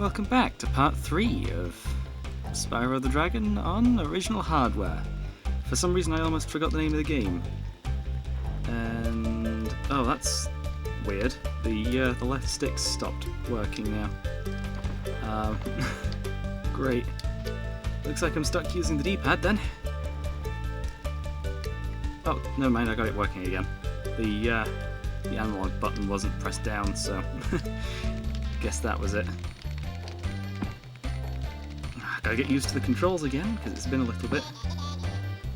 Welcome back to part 3 of Spyro the Dragon on original hardware. For some reason I almost forgot the name of the game. And... oh, that's weird. The left stick stopped working now. Great. Looks like I'm stuck using the D-pad then. Oh, never mind, I got it working again. The analog button wasn't pressed down, so guess that was it. Gotta get used to the controls again, because it's been a little bit.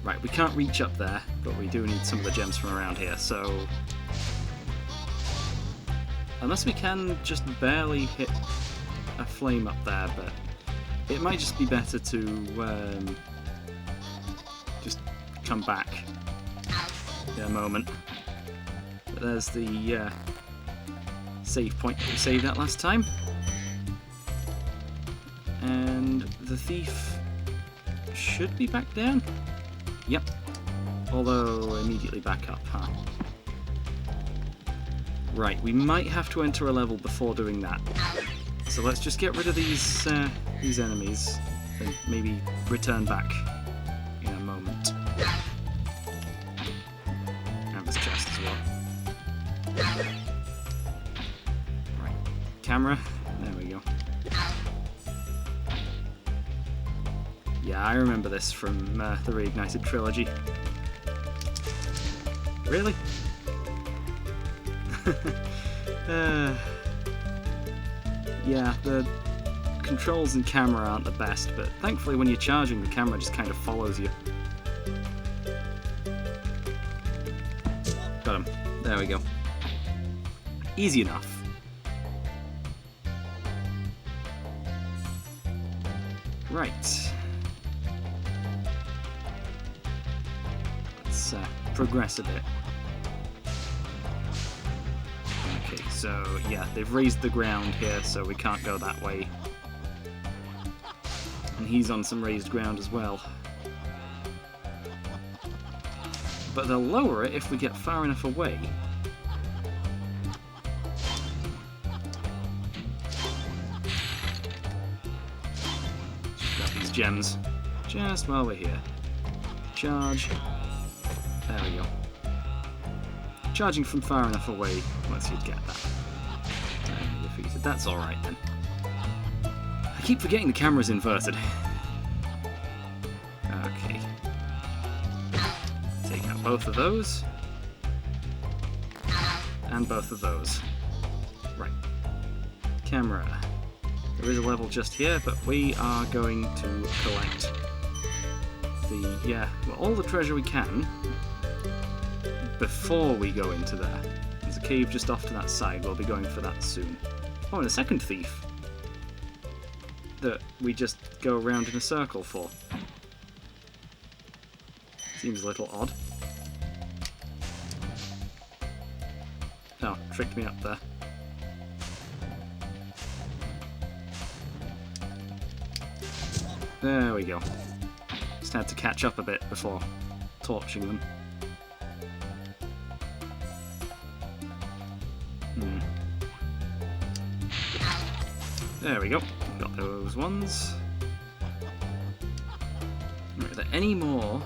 Right, we can't reach up there, but we do need some of the gems from around here, so... unless we can just barely hit a flame up there, but it might just be better to just come back in a moment. But there's the save point that we saved at last time. And the thief should be back down? Yep. Although immediately back up, huh? Right, we might have to enter a level before doing that. So let's just get rid of these enemies and maybe return back in a moment. And this chest as well. Right, camera. There we go. Yeah, I remember this from the Reignited trilogy. Really? Yeah, the controls and camera aren't the best, but thankfully when you're charging, the camera just kind of follows you. Got him. There we go. Easy enough. Right. Let's progress a bit. Okay, so yeah, they've raised the ground here, so we can't go that way. And he's on some raised ground as well. But they'll lower it if we get far enough away. Grab these gems just while we're here. Charge. There we go. Charging from far enough away lets you get that. Defeated. That's alright then. I keep forgetting the camera's inverted. Okay. Take out both of those. And both of those. Right. Camera. There is a level just here, but we are going to collect all the treasure we can before we go into there. There's a cave just off to that side, we'll be going for that soon. Oh, and a second thief that we just go around in a circle for. Seems a little odd. Oh, tricked me up there. There we go. Just had to catch up a bit before torching them. There we go. Got those ones. Right, are there any more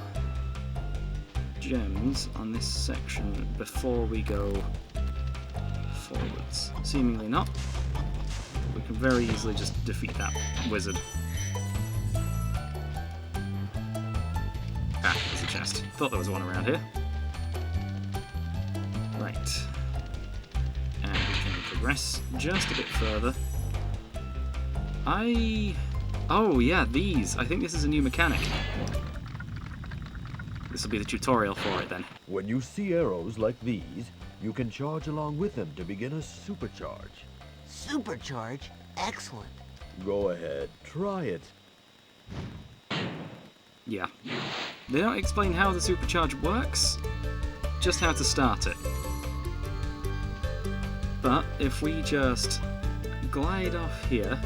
gems on this section before we go forwards? Seemingly not. We can very easily just defeat that wizard. Ah, there's a chest. Thought there was one around here. Right. And we can progress just a bit further. Oh yeah, these. I think this is a new mechanic. This will be the tutorial for it then. When you see arrows like these, you can charge along with them to begin a supercharge. Supercharge? Excellent. Go ahead, try it. Yeah. They don't explain how the supercharge works, just how to start it. But if we just glide off here,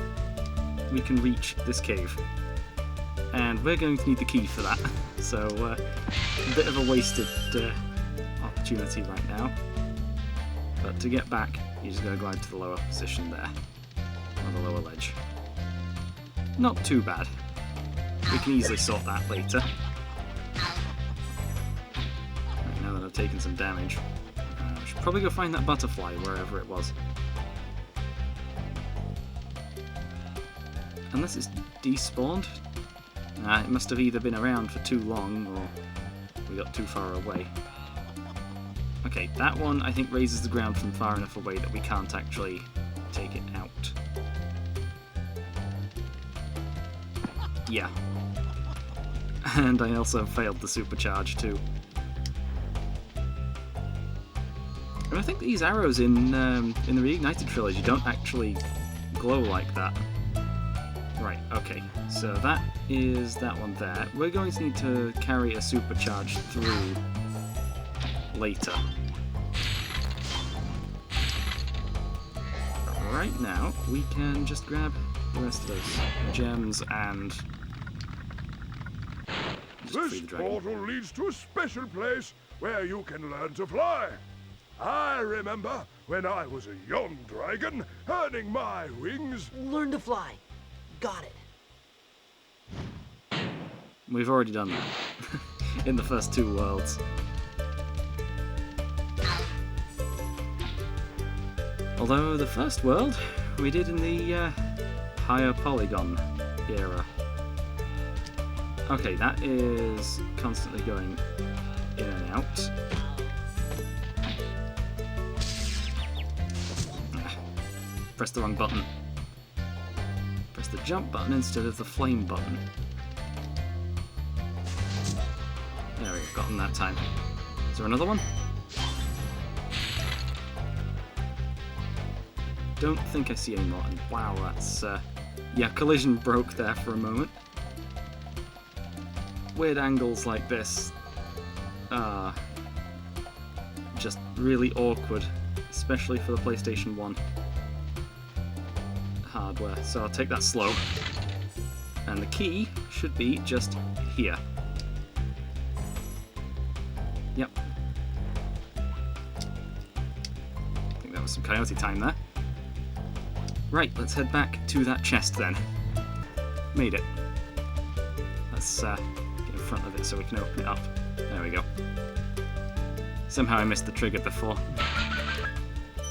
we can reach this cave. And we're going to need the key for that. So, a bit of a wasted opportunity right now. But to get back, you just gotta glide to the lower position there. On the lower ledge. Not too bad. We can easily sort that later. Right, now that I've taken some damage, I should probably go find that butterfly wherever it was. Unless it's despawned. It must have either been around for too long or we got too far away. Okay, that one I think raises the ground from far enough away that we can't actually take it out. Yeah. And I also failed the supercharge too. And I think these arrows in the Reignited trilogy don't actually glow like that. Right, okay, so that is that one there. We're going to need to carry a supercharge through later. But right now, we can just grab the rest of those gems and just free This the dragon. portal leads to a special place where you can learn to fly. I remember when I was a young dragon, earning my wings. Learn to fly. Got it. We've already done that in the first two worlds. Although the first world we did in the higher polygon era. Okay, that is constantly going in and out. Press the wrong button. Press the jump button instead of the flame button. There we go, got him that time. Is there another one? Don't think I see any more. And wow, that's yeah, collision broke there for a moment. Weird angles like this are just really awkward, especially for the PlayStation 1 hardware. So I'll take that slow. And the key should be just here. Yep. I think that was some coyote time there. Right, let's head back to that chest then. Made it. Let's get in front of it so we can open it up. There we go. Somehow I missed the trigger before.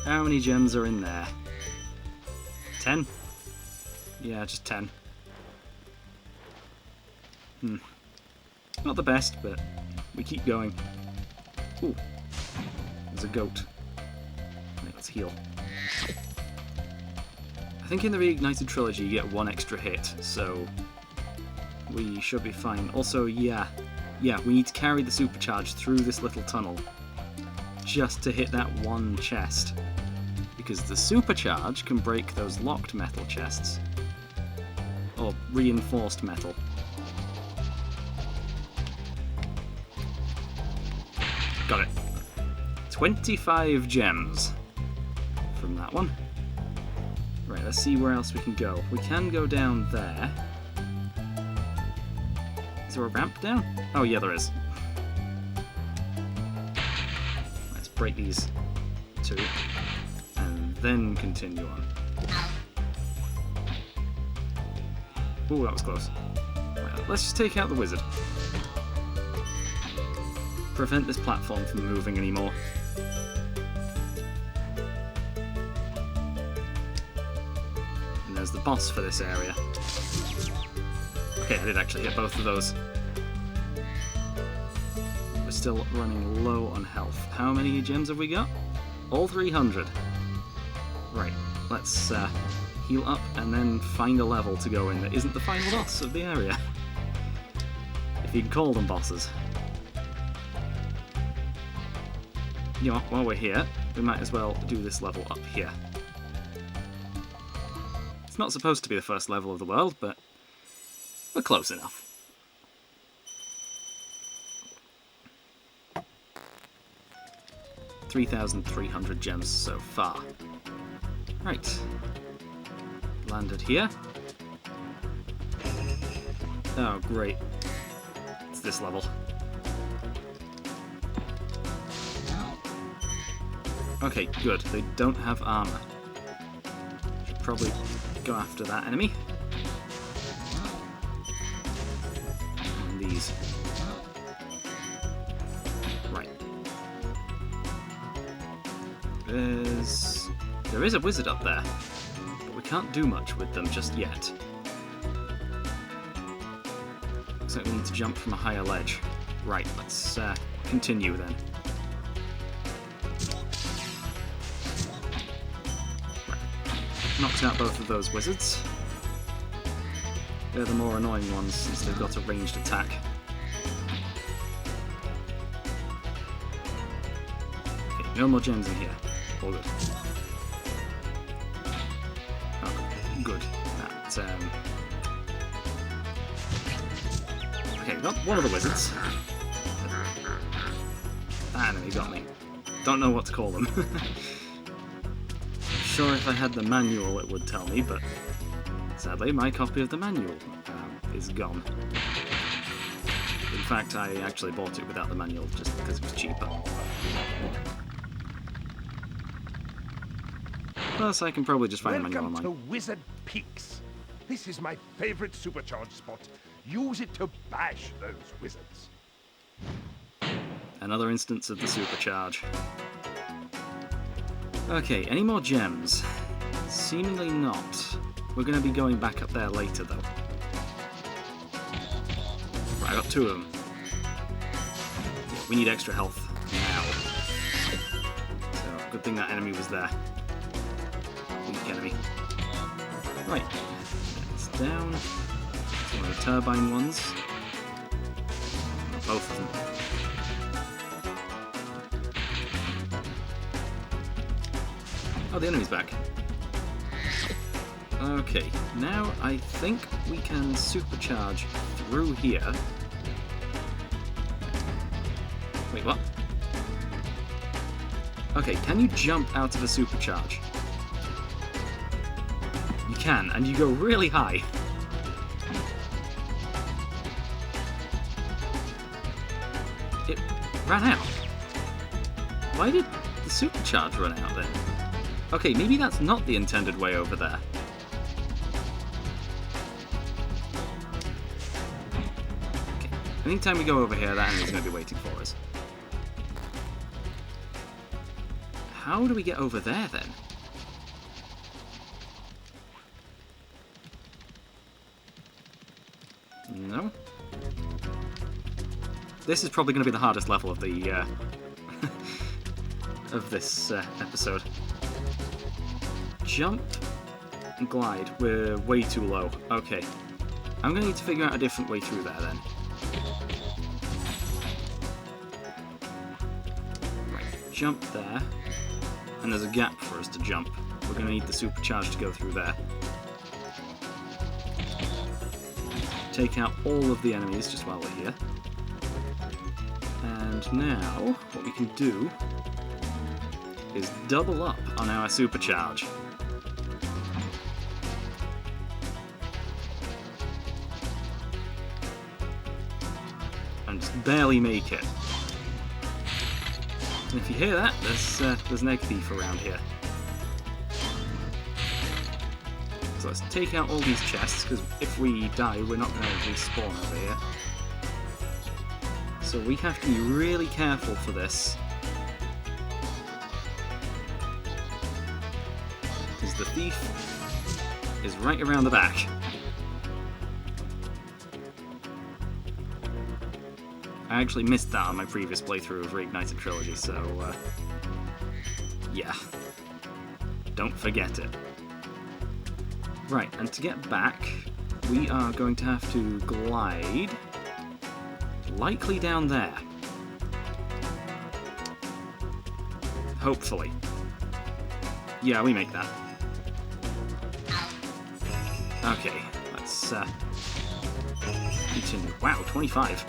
How many gems are in there? 10? Yeah, just 10. Not the best, but we keep going. Ooh, there's a goat. Right, let's heal. I think in the Reignited trilogy you get one extra hit, so we should be fine. Also, yeah, we need to carry the supercharge through this little tunnel just to hit that one chest. Because the supercharge can break those locked metal chests. Or reinforced metal. Got it. 25 gems from that one. Right, let's see where else we can go. We can go down there. Is there a ramp down? Oh yeah, there is. Let's break these two. And then continue on. Ooh, that was close. Right, let's just take out the wizard. Prevent this platform from moving anymore. And there's the boss for this area. Okay, I did actually hit both of those. We're still running low on health. How many gems have we got? All 300. Right, let's heal up and then find a level to go in that isn't the final boss of the area. If you can call them bosses. You know what, while we're here, we might as well do this level up here. It's not supposed to be the first level of the world, but we're close enough. $3,300 gems so far. Right. Landed here. Oh, great. It's this level. Okay, good. They don't have armor. Should probably go after that enemy. these. Right. There is a wizard up there, but we can't do much with them just yet. Looks like we need to jump from a higher ledge. Right, let's continue then. Right. Knocked out both of those wizards. They're the more annoying ones since they've got a ranged attack. Okay, no more gems in here. All good. Oh, good. Okay, got one of the wizards. That enemy got me. Don't know what to call them. Sure, if I had the manual it would tell me, but sadly my copy of the manual is gone. In fact, I actually bought it without the manual just because it was cheaper. Plus, I can probably just find the manual online. Welcome to Wizard Peaks. This is my favorite supercharge spot. Use it to bash those wizards. Another instance of the supercharge. Okay, any more gems? Seemingly not. We're going to be going back up there later, though. Right, I got two of them. Yeah, we need extra health now. So, good thing that enemy was there. Weak enemy. Right, it's down. It's one of the turbine ones. Both of them. Oh, the enemy's back. Okay, now I think we can supercharge through here. Wait, what? Okay, can you jump out of a supercharge? You can, and you go really high. It ran out. Why did the supercharge run out then? Okay, maybe that's not the intended way over there. Okay, anytime we go over here, that enemy's going to be waiting for us. How do we get over there then? No? This is probably going to be the hardest level of the of this episode. Jump and glide. We're way too low. Okay. I'm going to need to figure out a different way through there then. Right. Jump there. And there's a gap for us to jump. We're going to need the supercharge to go through there. Take out all of the enemies just while we're here. And now, what we can do is double up on our supercharge. And just barely make it. And if you hear that, there's an egg thief around here. So let's take out all these chests, because if we die, we're not going to respawn over here. So we have to be really careful for this. Because the thief is right around the back. I actually missed that on my previous playthrough of Reignited Trilogy, so yeah. Don't forget it. Right, and to get back, we are going to have to glide likely down there. Hopefully. Yeah, we make that. Okay, let's continue. Wow, 25.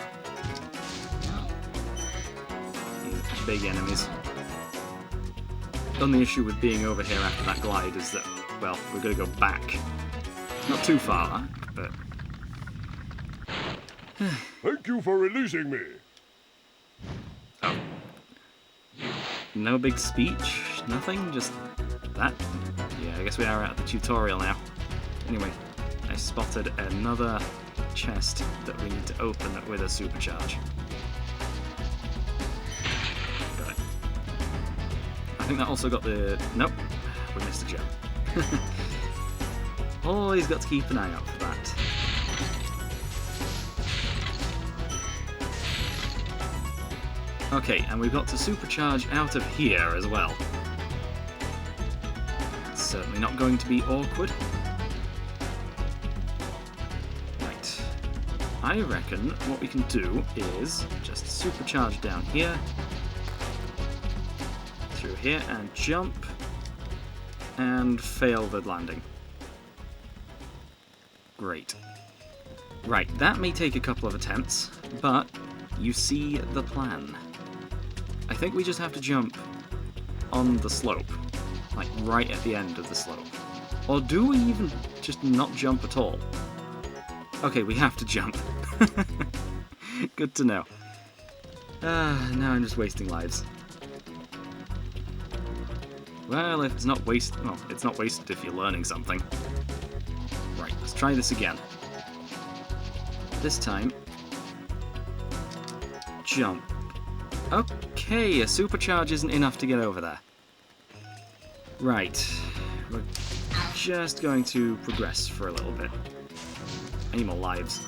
These big enemies. The only issue with being over here after that glide is that, well, we're going to go back. Not too far back, but... Thank you for releasing me. Oh. No big speech? Nothing? Just that? Yeah, I guess we are at the tutorial now. Anyway, I spotted another chest that we need to open with a supercharge. Got it. I think that also got the... Nope, we missed a gem. Always got to keep an eye out for that. Okay, and we've got to supercharge out of here as well. It's certainly not going to be awkward. Right. I reckon what we can do is just supercharge down here, through here, and jump, and fail the landing. Great. Right, that may take a couple of attempts, but you see the plan. I think we just have to jump on the slope, like right at the end of the slope. Or do we even just not jump at all? Okay, we have to jump. Good to know. Now I'm just wasting lives. Well, if it's not wasted, well, it's not wasted if you're learning something. Right, let's try this again. This time, jump. Okay, a supercharge isn't enough to get over there. Right, we're just going to progress for a little bit. I need more lives.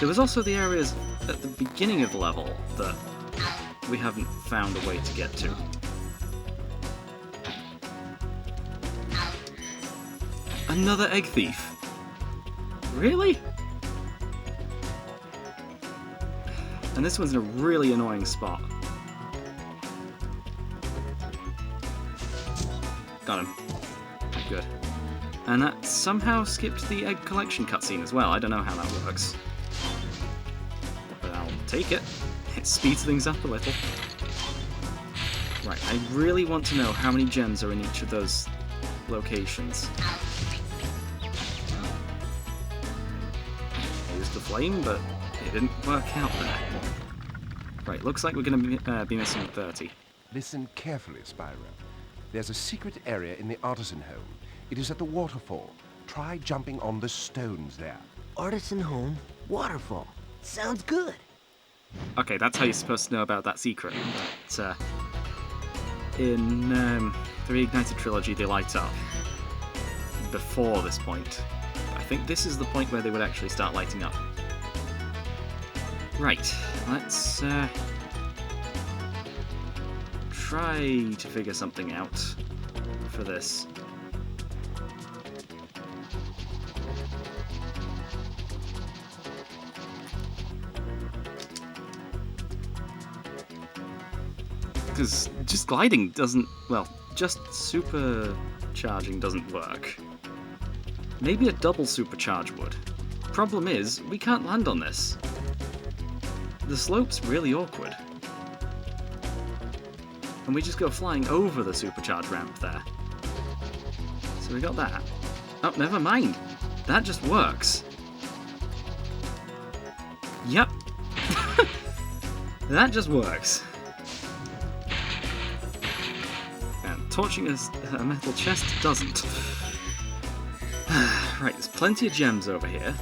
There was also the areas at the beginning of the level that we haven't found a way to get to. Another egg thief? Really? And this one's in a really annoying spot. Got him. Good. And that somehow skipped the egg collection cutscene as well. I don't know how that works. But I'll take it. It speeds things up a little. Right, I really want to know how many gems are in each of those locations. I used the flame, but it didn't work out there. Right, looks like we're going to be missing 30. Listen carefully, Spyro. There's a secret area in the artisan home. It is at the waterfall. Try jumping on the stones there. Artisan home, waterfall. Sounds good. Okay, that's how you're supposed to know about that secret. But, in the Reignited Trilogy, they light up before this point. I think this is the point where they would actually start lighting up. Right, let's try to figure something out for this. Because just gliding doesn't, well, just supercharging doesn't work. Maybe a double supercharge would. Problem is, we can't land on this. The slope's really awkward. And we just go flying over the supercharge ramp there. So we got that. Oh, never mind. That just works. Yep. That just works. And torching a metal chest doesn't. Right, there's plenty of gems over here.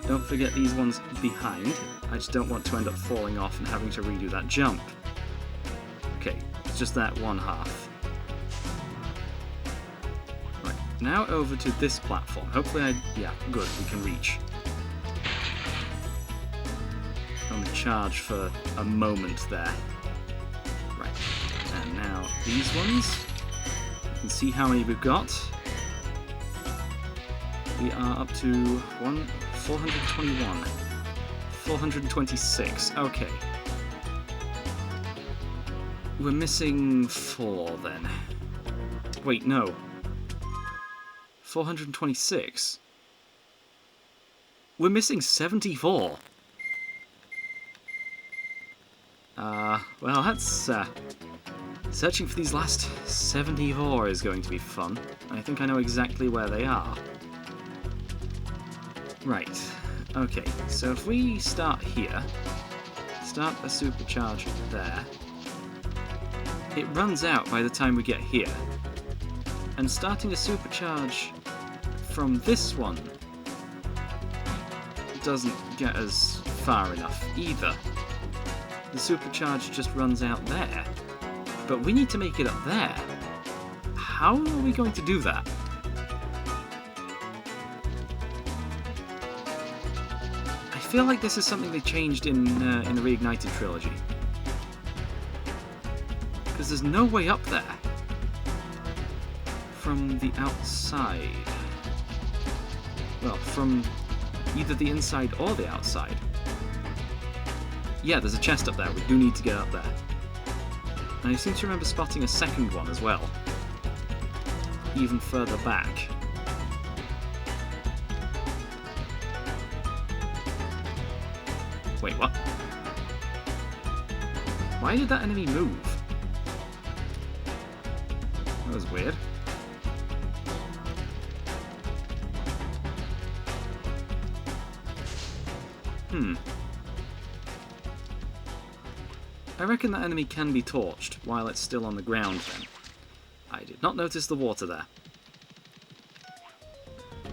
Don't forget these ones behind. I just don't want to end up falling off and having to redo that jump. Okay, it's just that one half. Right, now over to this platform. Hopefully yeah, good, we can reach. Only charge for a moment there. Right, and now these ones. You can see how many we've got. We are up to 421. 426, okay. We're missing 4 then. Wait, no. 426? We're missing 74. Well, that's, searching for these last 74 is going to be fun. I think I know exactly where they are. Right, okay, so if we start here, start a supercharge there, it runs out by the time we get here. And starting a supercharge from this one doesn't get us far enough either. The supercharge just runs out there. But we need to make it up there. How are we going to do that? I feel like this is something they changed in the Reignited trilogy. Because there's no way up there from the outside. Well, from either the inside or the outside. Yeah, there's a chest up there. We do need to get up there. And I seem to remember spotting a second one as well. Even further back. Wait, what? Why did that enemy move? That was weird. I reckon that enemy can be torched while it's still on the ground then. I did not notice the water there.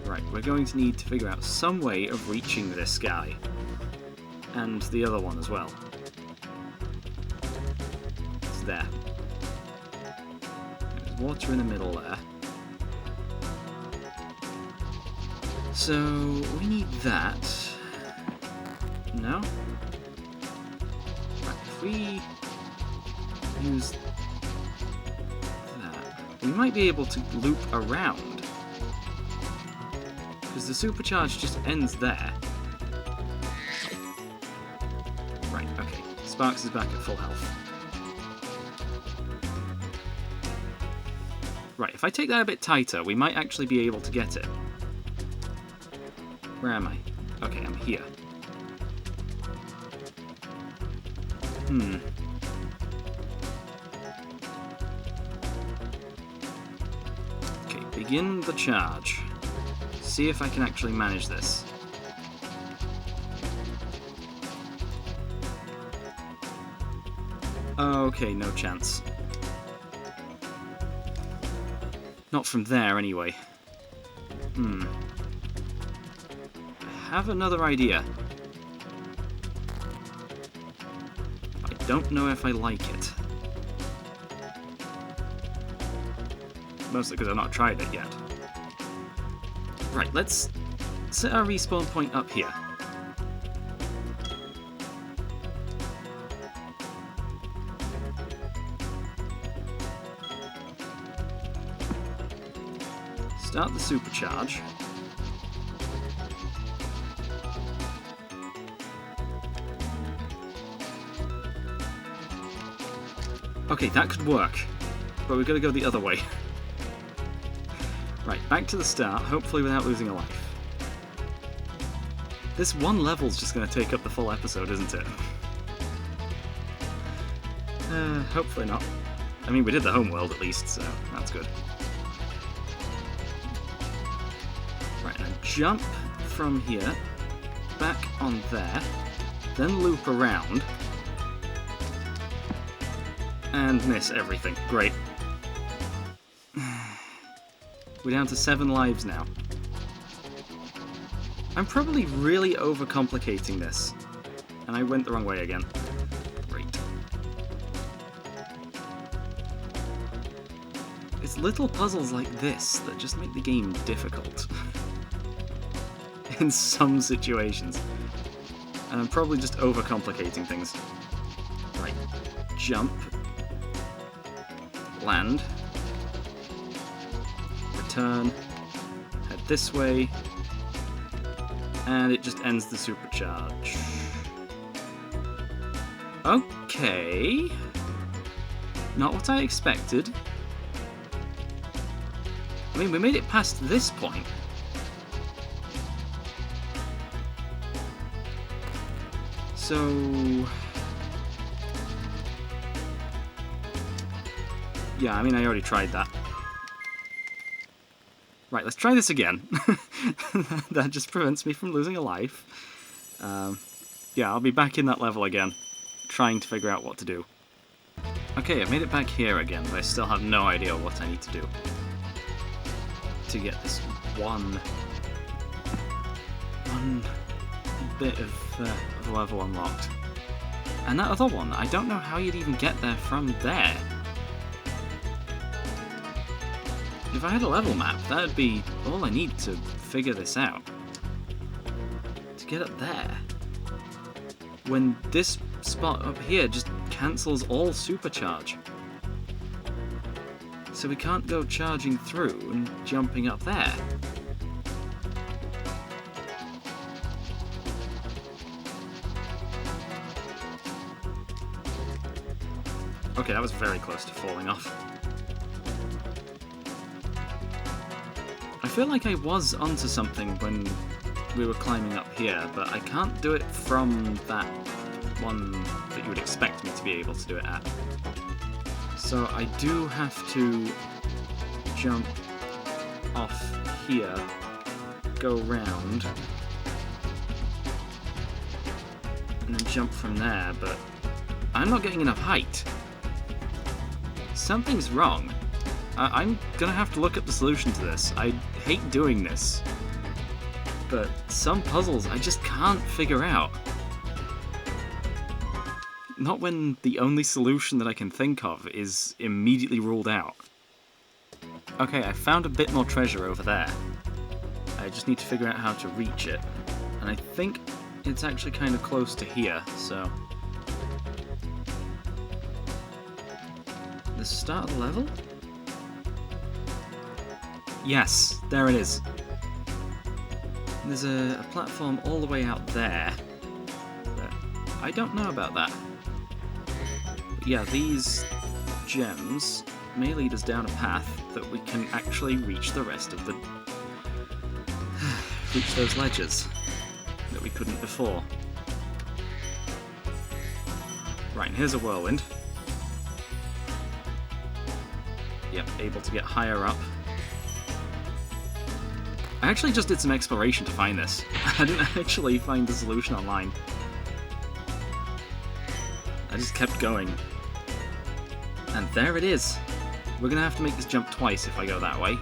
Right, we're going to need to figure out some way of reaching this guy. And the other one as well. It's there. There's water in the middle there. So, we need that. No? Right, if we use that, we might be able to loop around. Because the supercharge just ends there. Right, okay. Sparks is back at full health. Right, if I take that a bit tighter, we might actually be able to get it. Where am I? Okay, I'm here. Okay, begin the charge. See if I can actually manage this. Okay, no chance. Not from there, anyway. I have another idea. I don't know if I like it. Mostly because I've not tried it yet. Right, let's set our respawn point up here. Start the supercharge. Okay, that could work, but we've got to go the other way. Right, back to the start, hopefully without losing a life. This one level's just going to take up the full episode, isn't it? Hopefully not. I mean, we did the home world at least, so that's good. Right, now jump from here, back on there, then loop around, and miss everything. Great. We're down to 7 lives now. I'm probably really overcomplicating this. And I went the wrong way again. Great. It's little puzzles like this that just make the game difficult. In some situations. And I'm probably just overcomplicating things. Right. Jump. Land. Turn, head this way, and it just ends the supercharge. Okay. Not what I expected. I mean, we made it past this point. So... yeah, I mean, I already tried that. Right, let's try this again. That just prevents me from losing a life. Yeah, I'll be back in that level again, trying to figure out what to do. Okay, I've made it back here again, but I still have no idea what I need to do. to get this one bit of level unlocked. And that other one, I don't know how you'd even get there from there. If I had a level map, that would be all I need to figure this out. To get up there. When this spot up here just cancels all supercharge. So we can't go charging through and jumping up there. Okay, that was very close to falling off. I feel like I was onto something when we were climbing up here, but I can't do it from that one that you would expect me to be able to do it at. So I do have to jump off here, go round, and then jump from there, but I'm not getting enough height. Something's wrong. I'm gonna have to look up the solution to this. I hate doing this, but some puzzles I just can't figure out. Not when the only solution that I can think of is immediately ruled out. Okay, I found a bit more treasure over there. I just need to figure out how to reach it. And I think it's actually kind of close to here, so... The start of the level? Yes, there it is. There's a platform all the way out there, but I don't know about that. But yeah, these gems may lead us down a path that we can actually reach the rest of the... reach those ledges that we couldn't before. Right, and here's a whirlwind. Yep, able to get higher up. I actually just did some exploration to find this. I didn't actually find the solution online. I just kept going. And there it is. We're gonna have to make this jump twice if I go that way.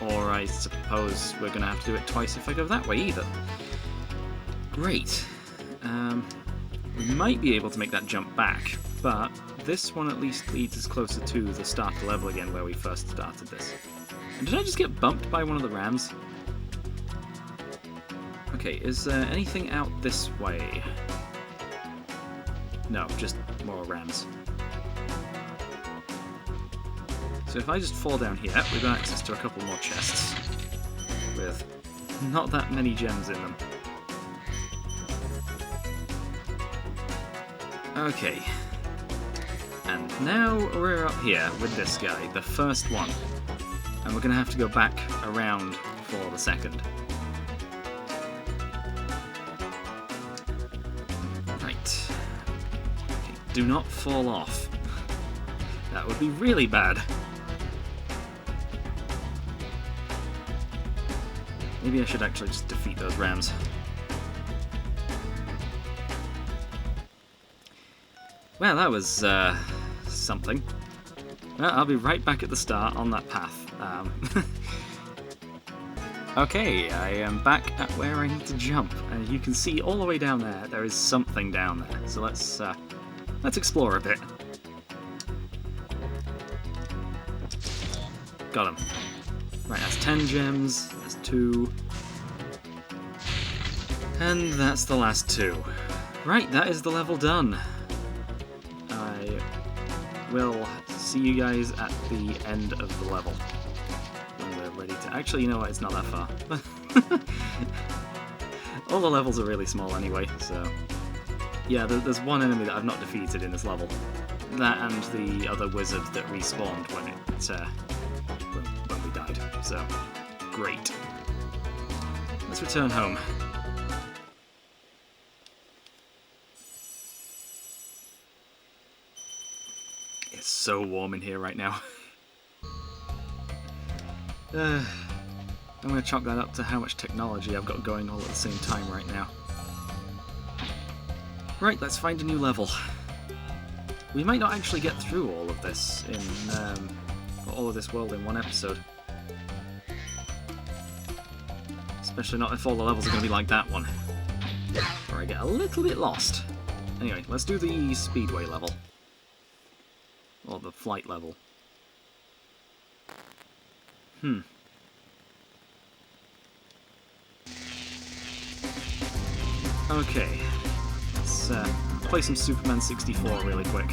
Or I suppose we're gonna have to do it twice if I go that way either. Great. We might be able to make that jump back, but this one at least leads us closer to the start of the level again where we first started this. And did I just get bumped by one of the rams? Okay, is there anything out this way? No, just more rams. So if I just fall down here, we've got access to a couple more chests with not that many gems in them. Okay. And now we're up here with this guy, the first one. And we're going to have to go back around for the second. Right. Okay, do not fall off. That would be really bad. Maybe I should actually just defeat those rams. Well, that was, something. Well, I'll be right back at the start on that path. Okay, I am back at where I need to jump, and you can see all the way down there, there is something down there. So let's explore a bit. Got him. Right, that's 10 gems, that's 2. And that's the last 2. Right, that is the level done. I will see you guys at the end of the level. When we're ready to... Actually, you know what, it's not that far. All the levels are really small anyway, so... Yeah, there's one enemy that I've not defeated in this level. That and the other wizard that respawned when we died. So, great. Let's return home. It's so warm in here right now. I'm going to chalk that up to how much technology I've got going all at the same time right now. Right, let's find a new level. We might not actually get through all of this in all of this world in one episode. Especially not if all the levels are going to be like that one. Or I get a little bit lost. Anyway, let's do the speedway level. Or the flight level. Okay. Let's play some Superman 64 really quick.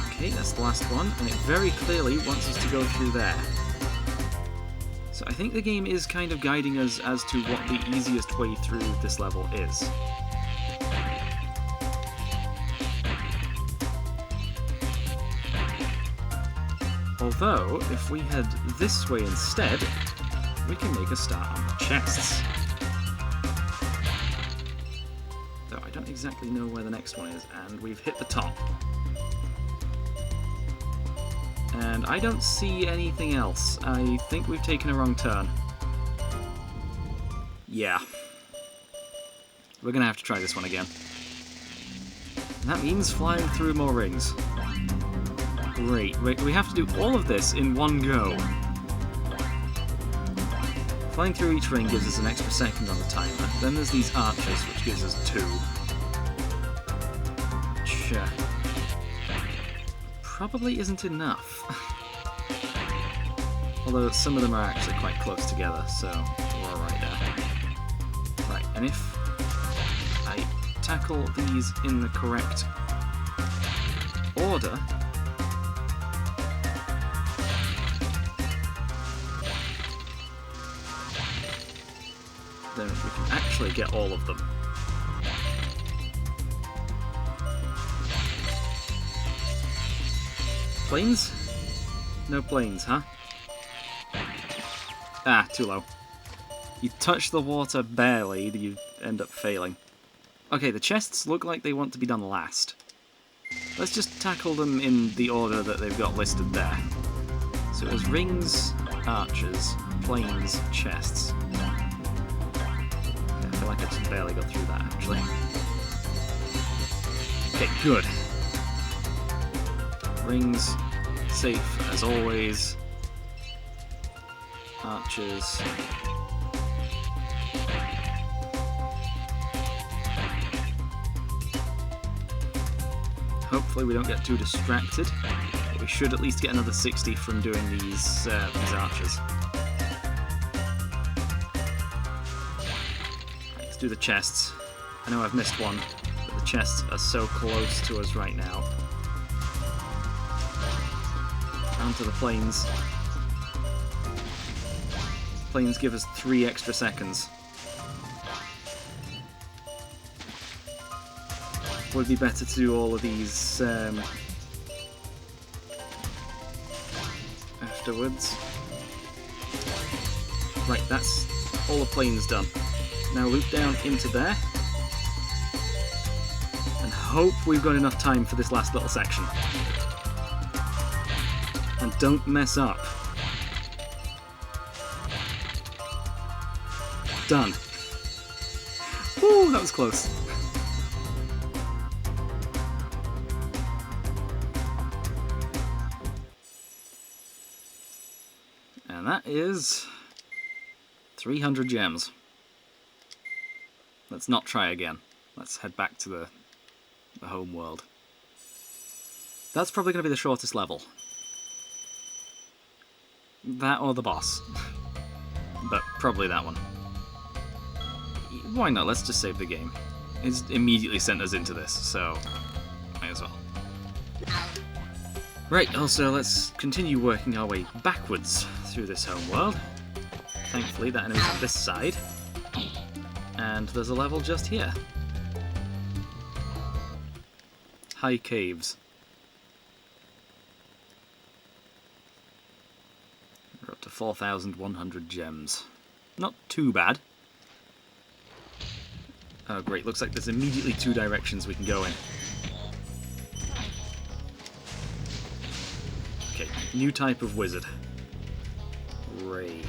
Okay, that's the last one, and it very clearly wants us to go through there. So I think the game is kind of guiding us as to what the easiest way through this level is. Although, if we head this way instead, we can make a start on the chests. Though I don't exactly know where the next one is, and we've hit the top. And I don't see anything else. I think we've taken a wrong turn. Yeah. We're gonna have to try this one again. And that means flying through more rings. Great. We have to do all of this in one go. Flying through each ring gives us an extra second on the timer. Then there's these arches, which gives us 2. Which, probably isn't enough. Although some of them are actually quite close together, so we're alright there. Right, and if I tackle these in the correct order, then we can actually get all of them. Planes? No planes, huh? Ah, too low. You touch the water barely, you end up failing. Okay, the chests look like they want to be done last. Let's just tackle them in the order that they've got listed there. So it was rings, arches, planes, chests. I feel like I just barely got through that, actually. Okay, good. Rings, safe as always. Arches. Hopefully we don't get too distracted. But we should at least get another 60 from doing these arches. Let's do the chests. I know I've missed one, but the chests are so close to us right now. Down to the planes. Planes give us 3 extra seconds. Would be better to do all of these afterwards. Right, that's all the planes done. Now loop down into there. And hope we've got enough time for this last little section. And don't mess up. Done. Woo, that was close. And that is 300 gems. Let's not try again. Let's head back to the home world. That's probably going to be the shortest level. That or the boss. But probably that one. Why not? Let's just save the game. It's immediately sent us into this, so might as well. Right, also let's continue working our way backwards through this home world. Thankfully that enemy's on this side. And there's a level just here. High caves. We're up to 4,100 gems. Not too bad. Oh great, looks like there's immediately 2 directions we can go in. Okay, new type of wizard. Great.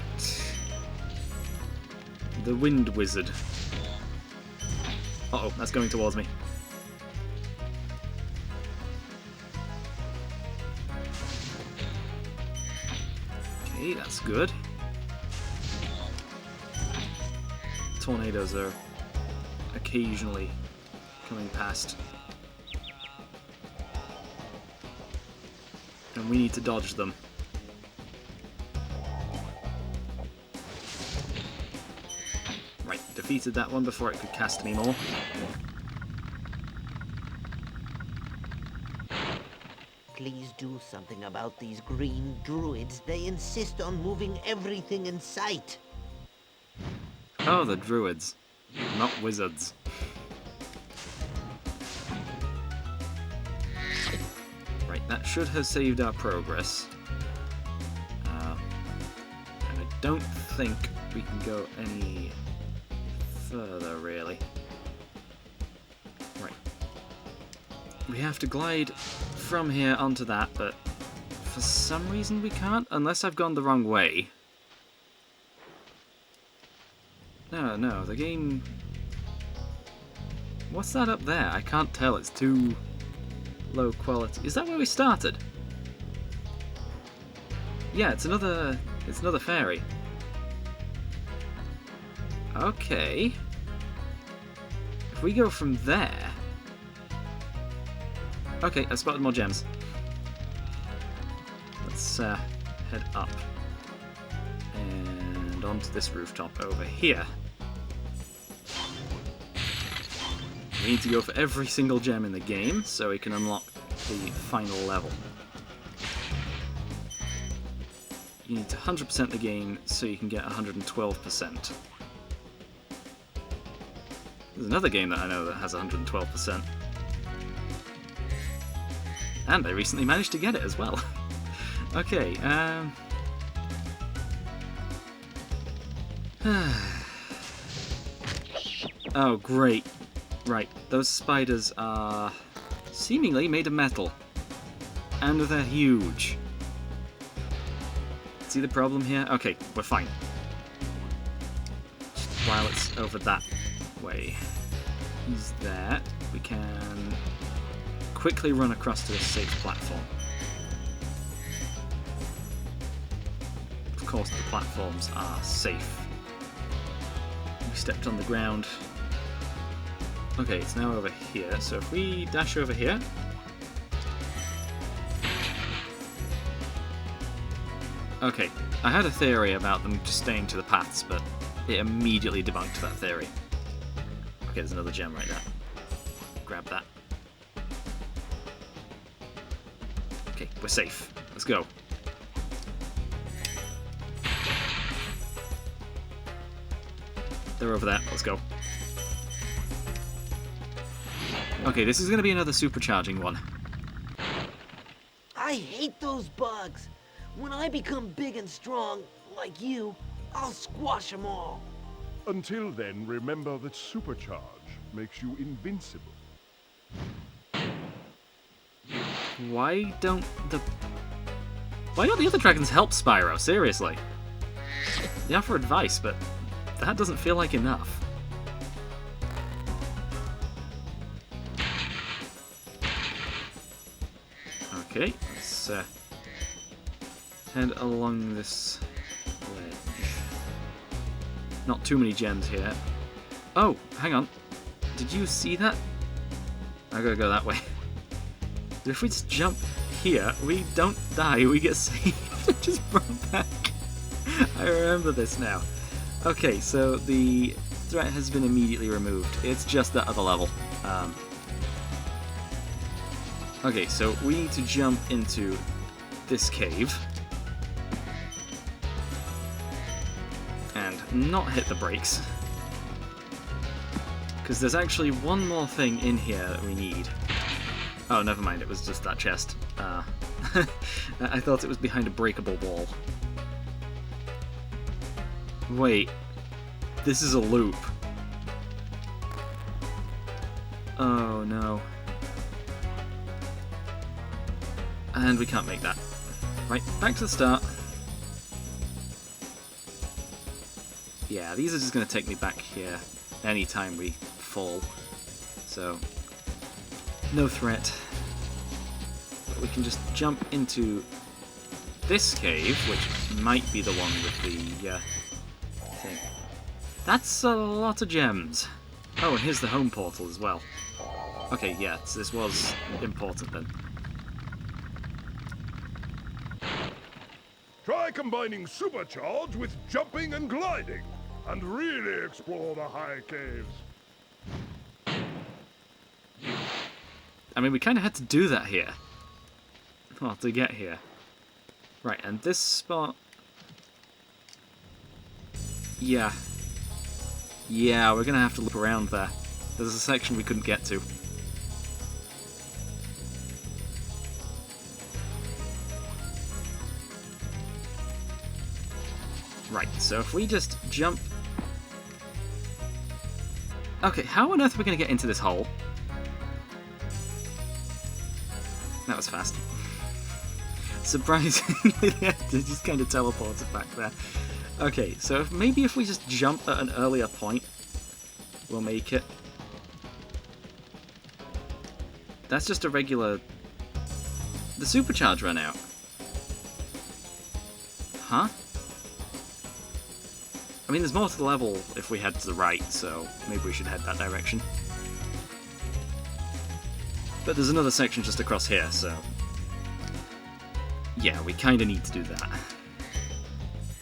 The wind wizard. Uh-oh, that's going towards me. Okay, that's good. Tornadoes are occasionally coming past. And we need to dodge them. Right, defeated that one before it could cast any more. Please do something about these green druids. They insist on moving everything in sight. Oh, the druids, not wizards. Right, that should have saved our progress. And I don't think we can go any further, really. Right. We have to glide from here onto that, but for some reason we can't, unless I've gone the wrong way. No, the game... What's that up there? I can't tell, it's too low quality. Is that where we started? Yeah, it's another fairy. Okay. If we go from there... Okay, I spotted more gems. Let's head up. And onto this rooftop over here. We need to go for every single gem in the game so we can unlock the final level. You need to 100% the game so you can get 112%. There's another game that I know that has 112%. And I recently managed to get it as well. Okay, oh, great. Right, those spiders are seemingly made of metal. And they're huge. See the problem here? Okay, we're fine. Just while it's over that way. He's there. We can quickly run across to a safe platform. Of course, the platforms are safe. We stepped on the ground. Okay, it's now over here, so if we dash over here... Okay, I had a theory about them just staying to the paths, but it immediately debunked that theory. Okay, there's another gem right there. Grab that. Okay, we're safe. Let's go. They're over there. Let's go. Okay, this is going to be another supercharging one. I hate those bugs. When I become big and strong, like you, I'll squash them all. Until then, remember that supercharge makes you invincible. Why don't the other dragons help Spyro? Seriously. They offer advice, but that doesn't feel like enough. Okay, let's head along this ledge. Not too many gems here. Oh, hang on. Did you see that? I gotta go that way. If we just jump here, we don't die, we get saved. Just brought back. I remember this now. Okay, so the threat has been immediately removed. It's just that other level. Okay, so we need to jump into this cave. And not hit the brakes. Because there's actually one more thing in here that we need. Oh, never mind, it was just that chest. I thought it was behind a breakable wall. Wait, this is a loop. Oh no. And we can't make that. Right, back to the start. Yeah, these are just going to take me back here anytime we fall. So, no threat. But we can just jump into this cave, which might be the one with the thing. That's a lot of gems. Oh, and here's the home portal as well. Okay, yeah, so this was important then. Try combining supercharge with jumping and gliding, and really explore the high caves. I mean, we kind of had to do that here. Well, to get here. Right, and this spot... Yeah. Yeah, we're going to have to loop around there. There's a section we couldn't get to. Right, so if we just jump... Okay, how on earth are we going to get into this hole? That was fast. Surprisingly, they just kind of teleported back there. Okay, so maybe if we just jump at an earlier point, we'll make it. That's just a regular... The supercharge ran out. Huh? I mean, there's more to the level if we head to the right, so maybe we should head that direction. But there's another section just across here, so... Yeah, we kind of need to do that.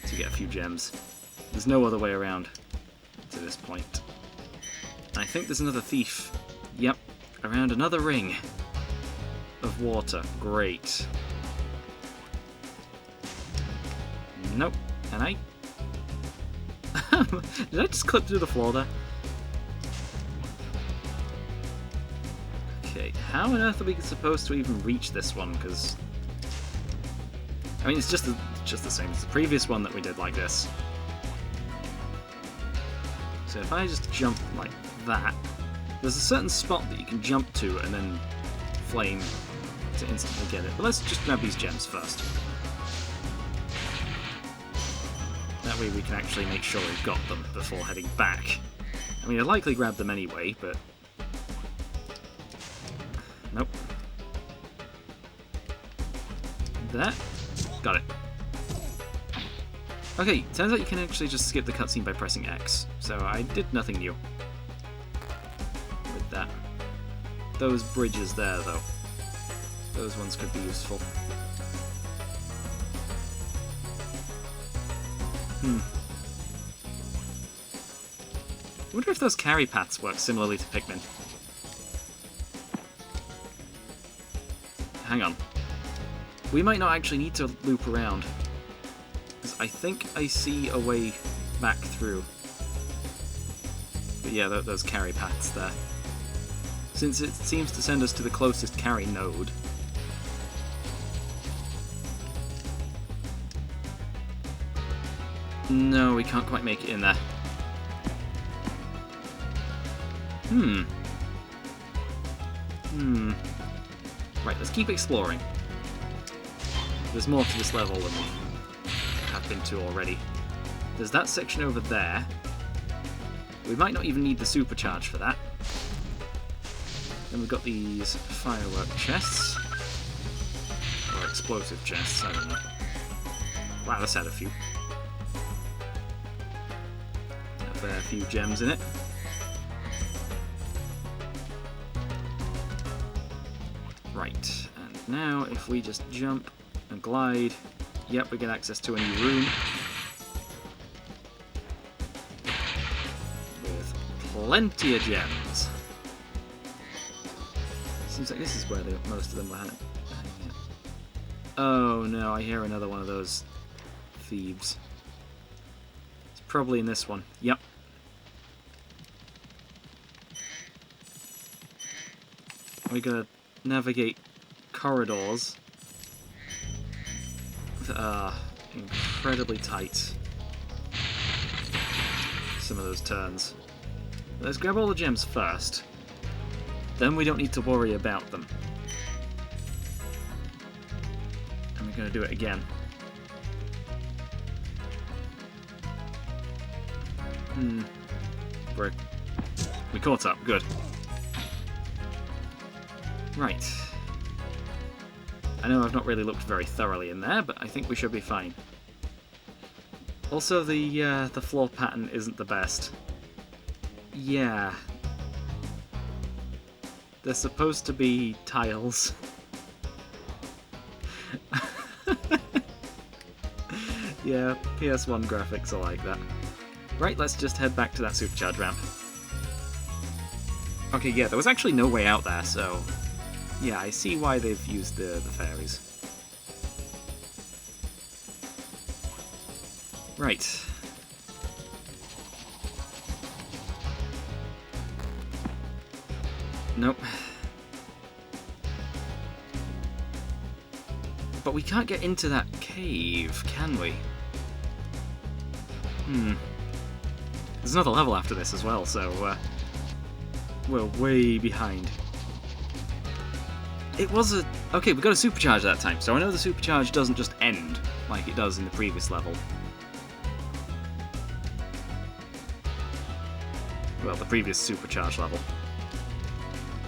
To get a few gems. There's no other way around to this point. I think there's another thief. Yep, around another ring of water. Great. Nope. And I... Did I just clip through the floor there? Okay, how on earth are we supposed to even reach this one? Because... I mean, it's just the same as the previous one that we did like this. So if I just jump like that, there's a certain spot that you can jump to and then flame to instantly get it. But let's just grab these gems first. That way we can actually make sure we've got them before heading back. I mean, I'd likely grab them anyway, but... Nope. There. Got it. Okay, turns out you can actually just skip the cutscene by pressing X, so I did nothing new with that. Those bridges there, though. Those ones could be useful. I wonder if those carry paths work similarly to Pikmin. Hang on. We might not actually need to loop around. Because I think I see a way back through. But yeah, those carry paths there. Since it seems to send us to the closest carry node. No, we can't quite make it in there. Right, let's keep exploring. There's more to this level than we have been to already. There's that section over there. We might not even need the supercharge for that. Then we've got these firework chests. Or explosive chests, I don't know. Wow, let's add a few. A fair few gems in it. Right, and now if we just jump and glide, yep, we get access to a new room. With plenty of gems. Seems like this is where most of them were hanging. Oh no, I hear another one of those thieves. It's probably in this one. Yep. We gotta navigate corridors that are incredibly tight. Some of those turns. Let's grab all the gems first. Then we don't need to worry about them. And we're going to do it again. We caught up. Good. Right. I know I've not really looked very thoroughly in there, but I think we should be fine. Also, the floor pattern isn't the best. Yeah. They're supposed to be tiles. Yeah, PS1 graphics are like that. Right, let's just head back to that supercharge ramp. Okay, yeah, there was actually no way out there, so... yeah, I see why they've used the fairies. Right. Nope. But we can't get into that cave, can we? There's another level after this as well, so we're way behind. It was a... okay, we got a supercharge that time, so I know the supercharge doesn't just end like it does in the previous level. Well, the previous supercharge level.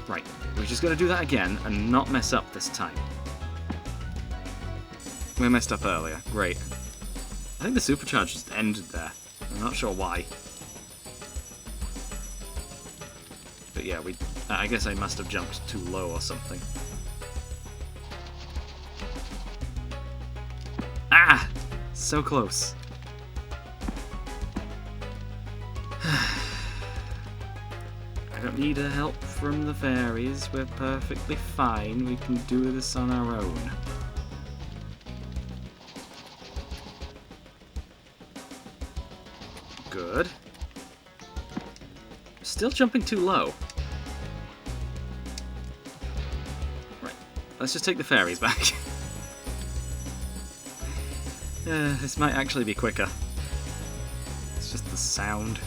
Right, we're just going to do that again and not mess up this time. We messed up earlier, great. I think the supercharge just ended there. I'm not sure why. But yeah, I guess I must have jumped too low or something. Ah! So close. I don't need help from the fairies. We're perfectly fine. We can do this on our own. Good. Still jumping too low. Right. Let's just take the fairies back. This might actually be quicker. It's just the sound.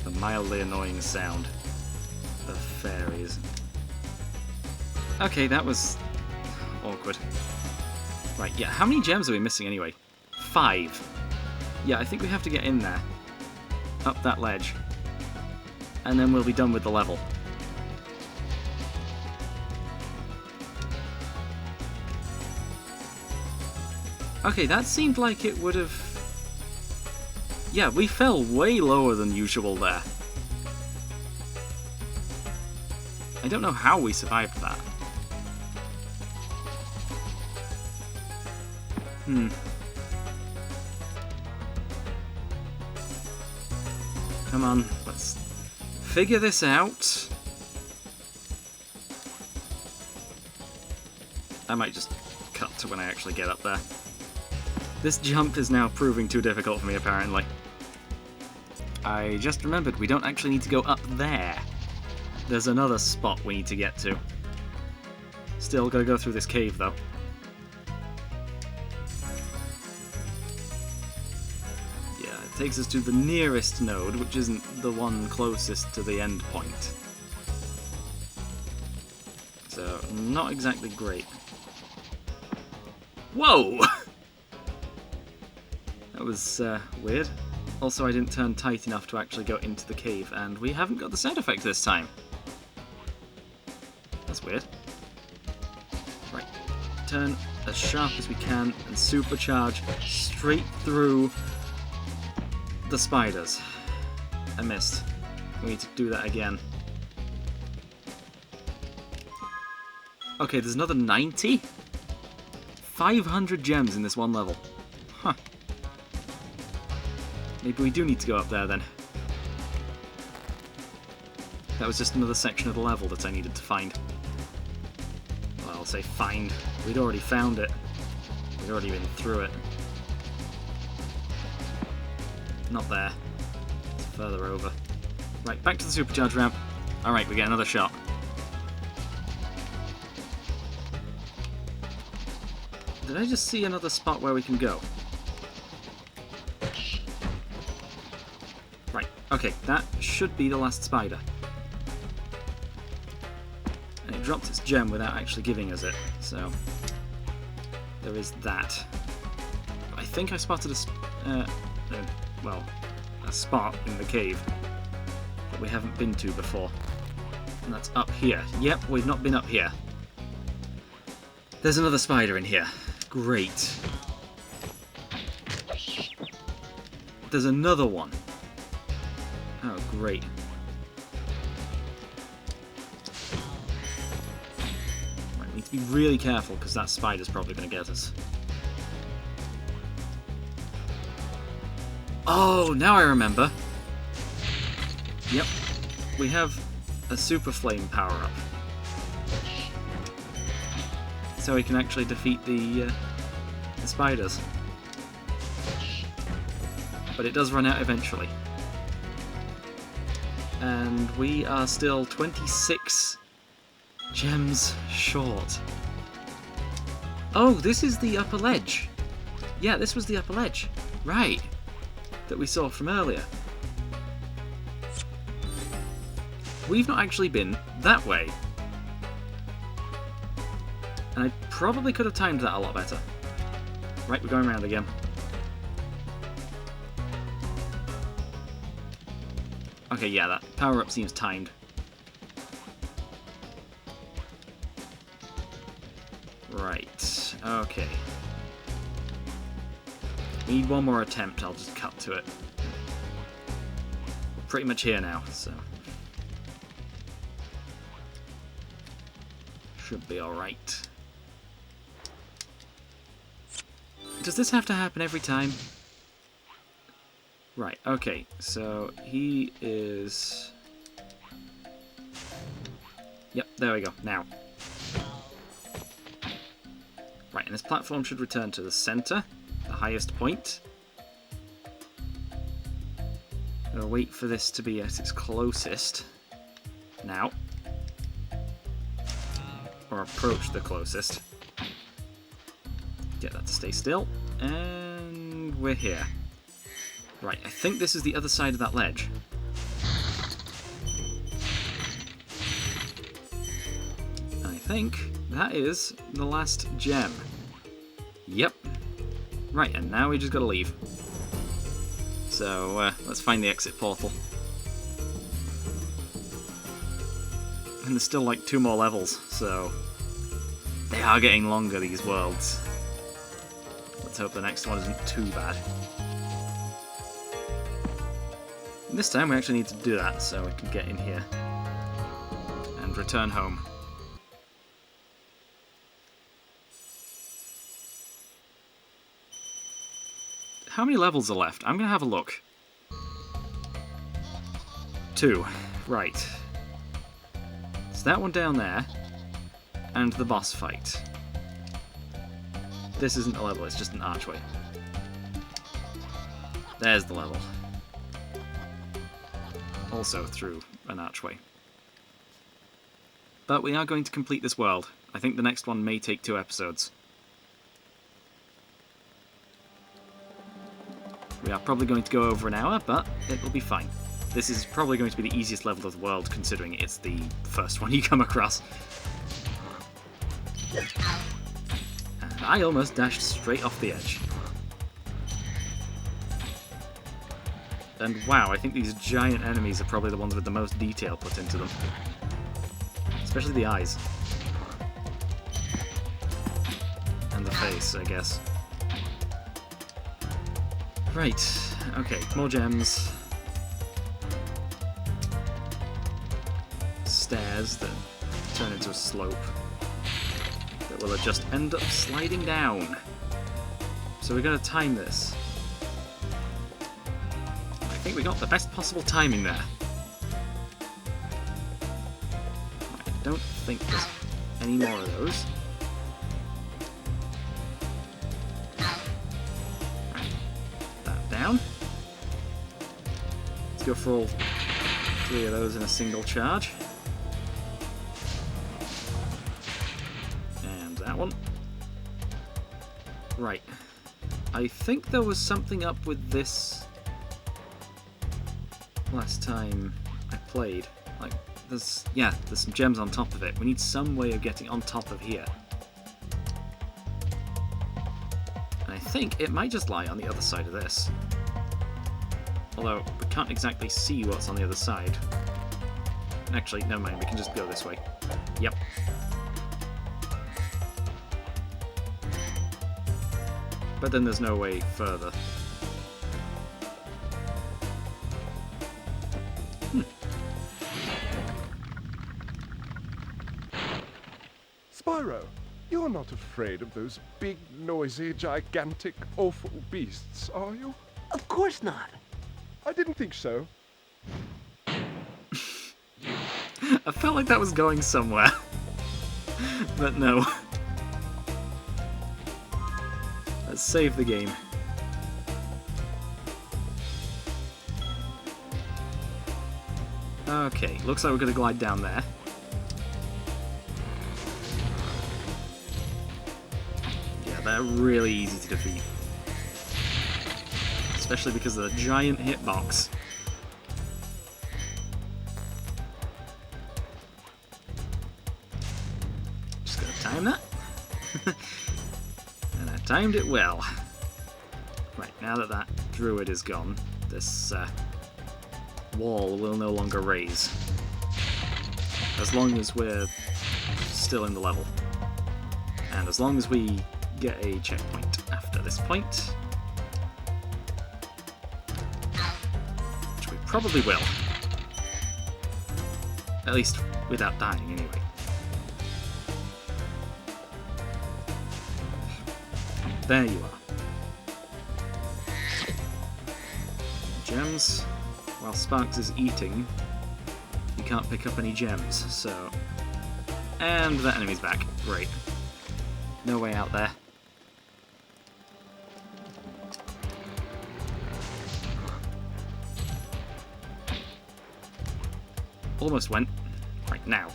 The mildly annoying sound of fairies. Okay, that was awkward. Right, yeah, how many gems are we missing anyway? 5. Yeah, I think we have to get in there. Up that ledge. And then we'll be done with the level. Okay, that seemed like it would have... yeah, we fell way lower than usual there. I don't know how we survived that. Come on, let's figure this out. I might just cut to when I actually get up there. This jump is now proving too difficult for me, apparently. I just remembered we don't actually need to go up there. There's another spot we need to get to. Still gotta go through this cave, though. Yeah, it takes us to the nearest node, which isn't the one closest to the end point. So, not exactly great. Whoa! That was weird. Also, I didn't turn tight enough to actually go into the cave, and we haven't got the sound effect this time. That's weird. Right. Turn as sharp as we can and supercharge straight through the spiders. I missed. We need to do that again. Okay, there's another 90? 500 gems in this one level. Huh. Maybe we do need to go up there then. That was just another section of the level that I needed to find. Well, I'll say find. We'd already found it. We'd already been through it. Not there. It's further over. Right, back to the supercharge ramp. Alright, we get another shot. Did I just see another spot where we can go? Right, okay, that should be the last spider. And it dropped its gem without actually giving us it, so there is that. I think I spotted a spot in the cave that we haven't been to before. And that's up here. Yep, we've not been up here. There's another spider in here. Great. There's another one. Oh, great. Right, we need to be really careful because that spider's probably going to get us. Oh, now I remember. Yep. We have a super flame power-up. So we can actually defeat the spiders. But it does run out eventually. And we are still 26 gems short. Oh, this is the upper ledge. Yeah, this was the upper ledge. Right. That we saw from earlier. We've not actually been that way. And I probably could have timed that a lot better. Right, we're going around again. Okay, yeah, that power-up seems timed. Right, okay. We need one more attempt, I'll just cut to it. We're pretty much here now, so... should be alright. Does this have to happen every time? Right, okay, so he is... Yep, there we go, now. Right, and this platform should return to the center, the highest point. I'll wait for this to be at its closest. Now. Or approach the closest. Get that to stay still, and we're here. Right, I think this is the other side of that ledge. I think that is the last gem. Yep. Right, and now we just gotta leave. So, let's find the exit portal. And there's still like 2 more levels, so... they are getting longer, these worlds. Let's hope the next one isn't too bad. And this time we actually need to do that, so we can get in here. And return home. How many levels are left? I'm gonna have a look. 2. Right. So that one down there, and the boss fight. This isn't a level, it's just an archway. There's the level. Also through an archway. But we are going to complete this world. I think the next one may take 2 episodes. We are probably going to go over an hour, but it will be fine. This is probably going to be the easiest level of the world, considering it's the first one you come across. And I almost dashed straight off the edge. And wow, I think these giant enemies are probably the ones with the most detail put into them. Especially the eyes. And the face, I guess. Right, okay, more gems. Stairs that turn into a slope. That will just end up sliding down. So we're going to time this. I think we got the best possible timing there. I don't think there's any more of those. Right. That down. Let's go for all 3 of those in a single charge. And that one. Right. I think there was something up with this last time I played. Like, there's some gems on top of it. We need some way of getting on top of here. And I think it might just lie on the other side of this. Although, we can't exactly see what's on the other side. Actually, never mind, we can just go this way. Yep. But then there's no way further. Spyro, you're not afraid of those big, noisy, gigantic, awful beasts, are you? Of course not. I didn't think so. I felt like that was going somewhere. But no. Let's save the game. Okay, looks like we're going to glide down there. Yeah, they're really easy to defeat. Especially because of the giant hitbox. Just gonna time that. And I timed it well. Right, now that that druid is gone, this wall will no longer raise. As long as we're still in the level. And as long as we get a checkpoint after this point. Which we probably will. At least without dying, anyway. There you are. Gems. While Sparks is eating, you can't pick up any gems, so... And that enemy's back. Great. No way out there. Almost went. Right, now.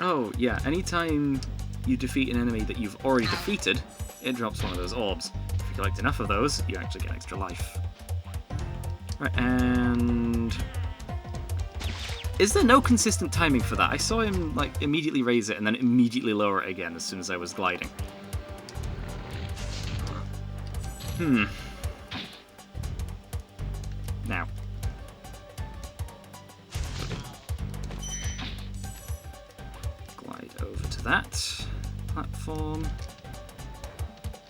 Oh, yeah, anytime you defeat an enemy that you've already defeated, it drops one of those orbs. If you collect enough of those, you actually get extra life. Right, and... Is there no consistent timing for that? I saw him, like, immediately raise it and then immediately lower it again as soon as I was gliding. Now. Glide over to that platform.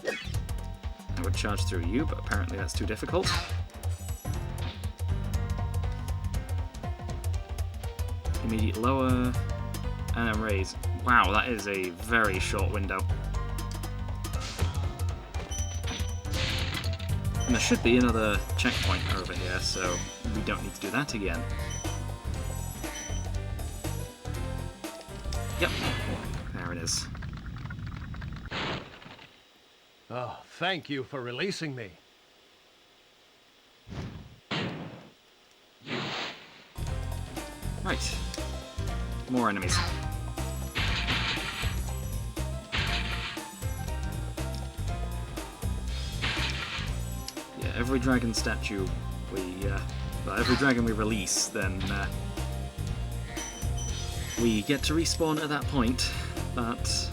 I would charge through you, but apparently that's too difficult. Immediate lower, and then raise. Wow, that is a very short window. And there should be another checkpoint over here, so we don't need to do that again. Yep, there it is. Oh, thank you for releasing me. Right. More enemies. Yeah, every dragon statue every dragon we release, then we get to respawn at that point, but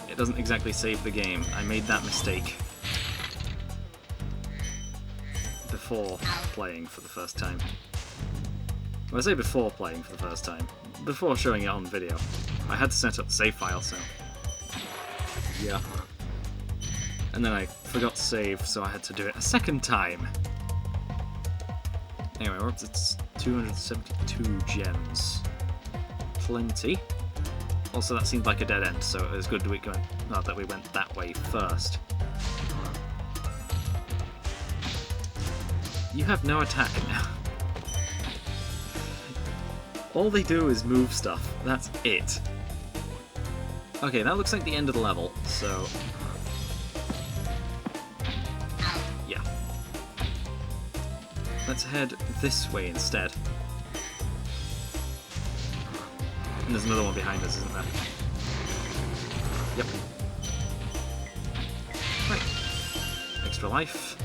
it doesn't exactly save the game. I made that mistake before playing for the first time. Well, I say before playing for the first time. Before showing it on video. I had to set up the save file, so... yeah. And then I forgot to save, so I had to do it a second time. Anyway, we're up to 272 gems. Plenty. Also, that seemed like a dead end, so it was good that we went that way first. You have no attack now. All they do is move stuff. That's it. Okay, that looks like the end of the level, so... yeah. Let's head this way instead. And there's another one behind us, isn't there? Yep. Right. Extra life.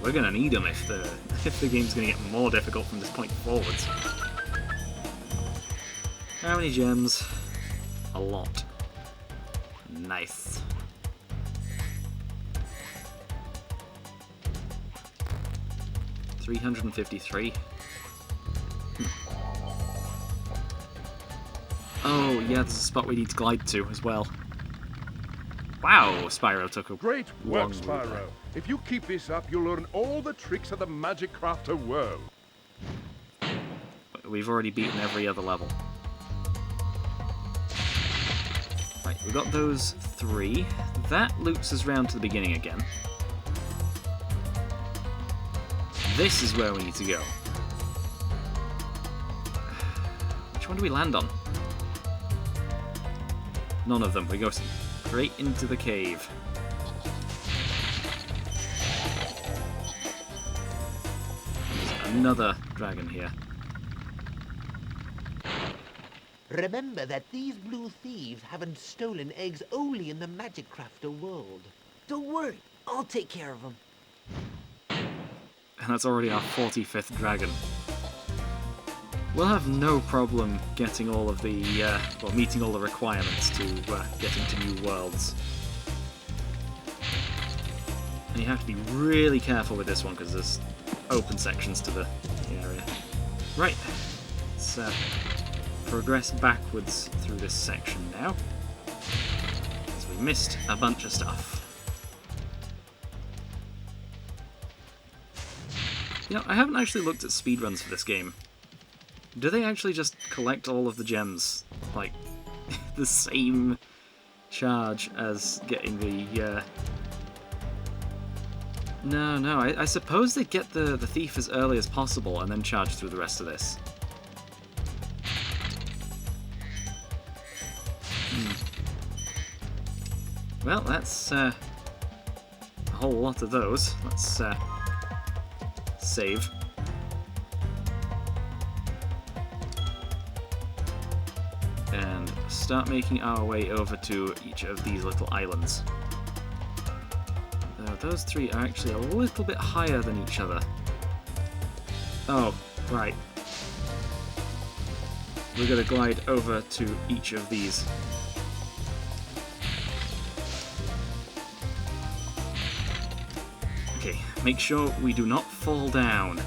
We're gonna need them if the game's gonna get more difficult from this point forwards. How many gems? A lot. Nice. $353. Oh, yeah, there's a spot we need to glide to as well. Wow, Spyro took a Great long work, route Spyro. there. If you keep this up, you'll learn all the tricks of the Magic Crafter world. We've already beaten every other level. Right, we got those 3. That loops us round to the beginning again. This is where we need to go. Which one do we land on? None of them. We go straight into the cave. There's another dragon here. Remember that these blue thieves haven't stolen eggs only in the Magic Crafter world. Don't worry, I'll take care of them. And that's already our 45th dragon. We'll have no problem getting all of the, well, meeting all the requirements to get into new worlds. And you have to be really careful with this one because there's open sections to the area. Right, let's progress backwards through this section now, because we missed a bunch of stuff. You know, I haven't actually looked at speedruns for this game. Do they actually just collect all of the gems, like, the same charge as getting the, No, I suppose they get the thief as early as possible and then charge through the rest of this. Well, that's a whole lot of those. Let's save. And start making our way over to each of these little islands. Those 3 are actually a little bit higher than each other. Oh, right. We're going to glide over to each of these. Okay, make sure we do not fall down. That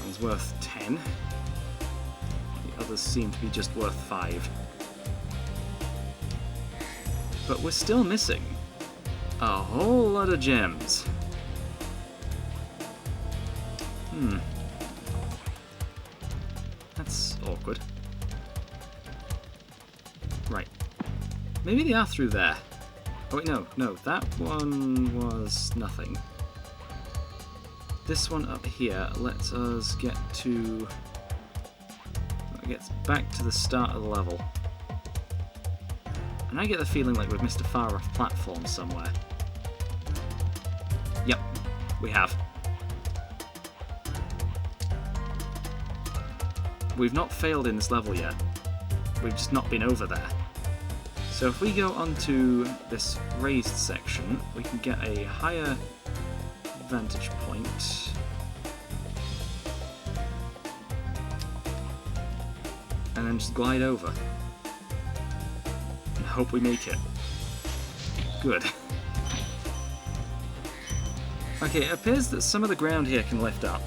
one's worth 10. The others seem to be just worth 5. But we're still missing a whole lot of gems. That's awkward. Right. Maybe they are through there. Oh wait, no, that one was nothing. This one up here lets us get to... It gets back to the start of the level. And I get the feeling like we've missed a far off platform somewhere. Yep, we have. We've not failed in this level yet. We've just not been over there. So if we go onto this raised section, we can get a higher vantage point. And then just glide over. And hope we make it. Good. Okay, it appears that some of the ground here can lift up.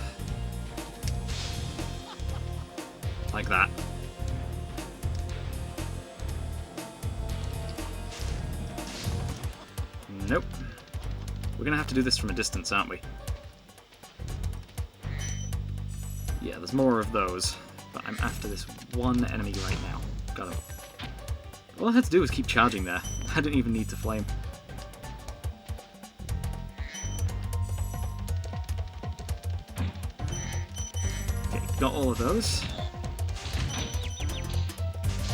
Like that. Nope. We're gonna have to do this from a distance, aren't we? Yeah, there's more of those, but I'm after this one enemy right now. Got him. All I had to do was keep charging there. I didn't even need to flame. Okay, got all of those.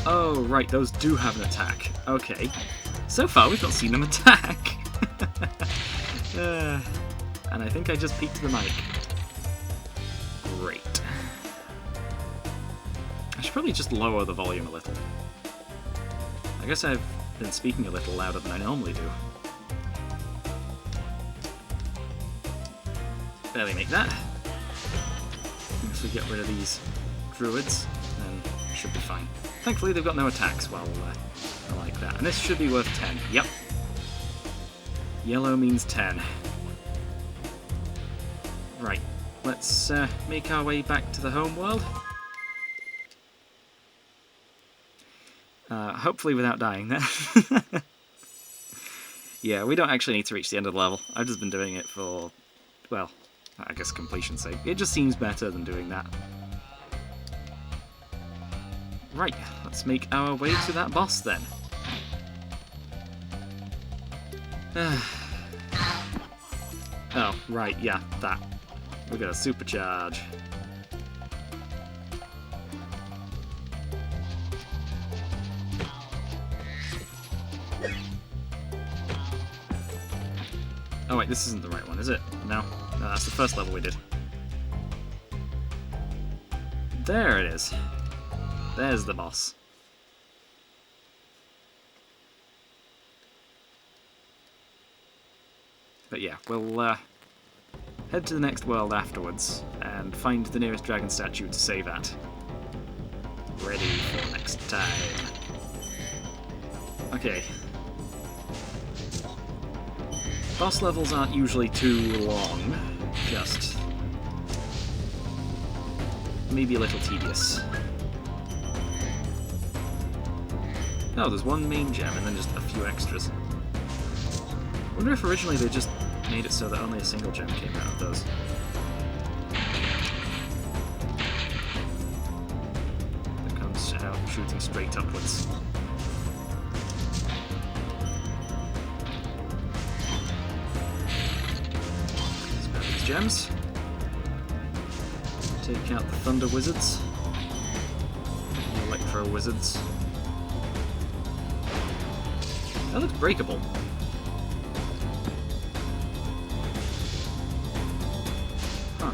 Oh, right, those do have an attack. Okay. So far, we've not seen them attack. And I think I just peeked the mic. Great. I should probably just lower the volume a little. I guess I've been speaking a little louder than I normally do. Barely make that. If we get rid of these druids, then it should be fine. Thankfully, they've got no attacks while I like that. And this should be worth 10. Yep. Yellow means 10. Right. Let's make our way back to the home world. Hopefully without dying there. Yeah, we don't actually need to reach the end of the level. I've just been doing it for, well, I guess completion's sake. It just seems better than doing that. Right, let's make our way to that boss then. Oh, right, yeah, that. We're gonna supercharge. Oh wait, this isn't the right one, is it? No? No, that's the first level we did. There it is. There's the boss. But yeah, we'll head to the next world afterwards and find the nearest dragon statue to save at. Ready for next time. Okay. Boss levels aren't usually too long, just maybe a little tedious. Oh, there's one main gem and then just a few extras. I wonder if originally they just made it so that only a single gem came out of those. That comes out shooting straight upwards. Let's grab these gems. Take out the Thunder Wizards. The Electro Wizards. That looks breakable. Huh.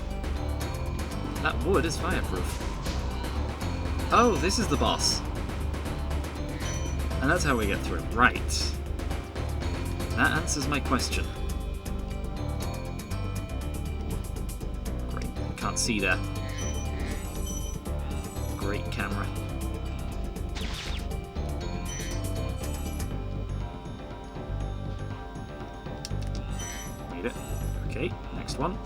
That wood is fireproof. Oh, this is the boss. And that's how we get through. Right. That answers my question. Great. Can't see there. Great camera. Made it. Okay, next one.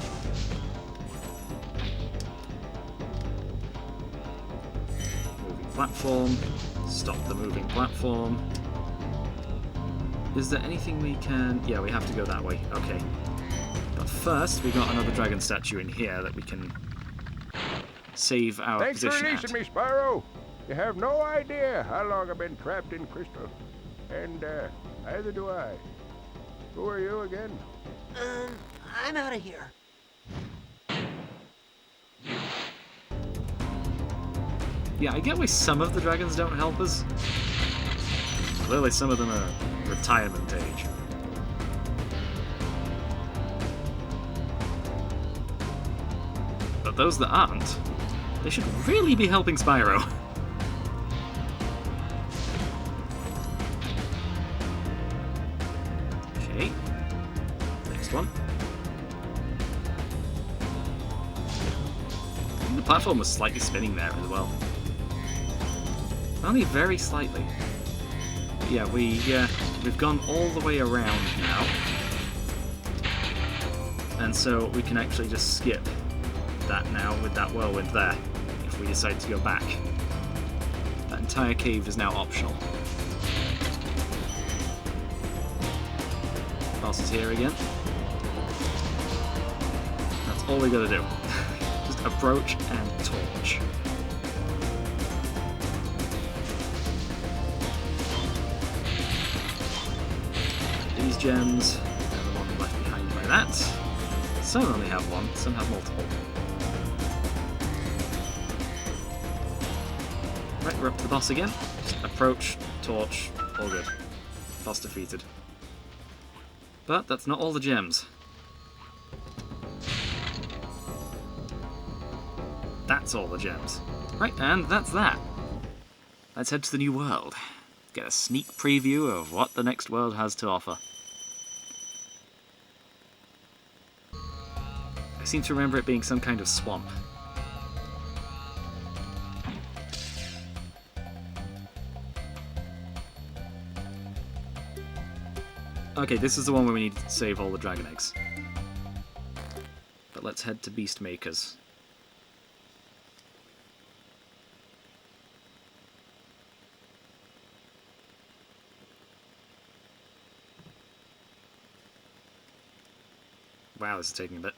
Moving platform. Stop the moving platform. Is there anything we can... Yeah, we have to go that way. Okay. But first, we got another dragon statue in here that we can save our Thanks for position releasing at. me, Spyro. You have no idea how long I've been trapped in crystal. And, neither do I. Who are you again? I'm out of here. Yeah, I get why some of the dragons don't help us. Clearly some of them are retirement age. But those that aren't, they should really be helping Spyro. Okay. Next one. And the platform was slightly spinning there as well. Only very slightly. But yeah, we've gone all the way around now. And so we can actually just skip that now with that whirlwind there, if we decide to go back. That entire cave is now optional. Boss is here again. That's all we gotta do. Just approach and torch. These gems, and the one left behind by that. Some only have one, some have multiple. Right, we're up to the boss again. Just approach, torch, all good. Boss defeated. But that's not all the gems. That's all the gems. Right, and that's that. Let's head to the new world. Get a sneak preview of what the next world has to offer. I seem to remember it being some kind of swamp. Okay, this is the one where we need to save all the dragon eggs. But let's head to Beastmakers. this is taking a bit.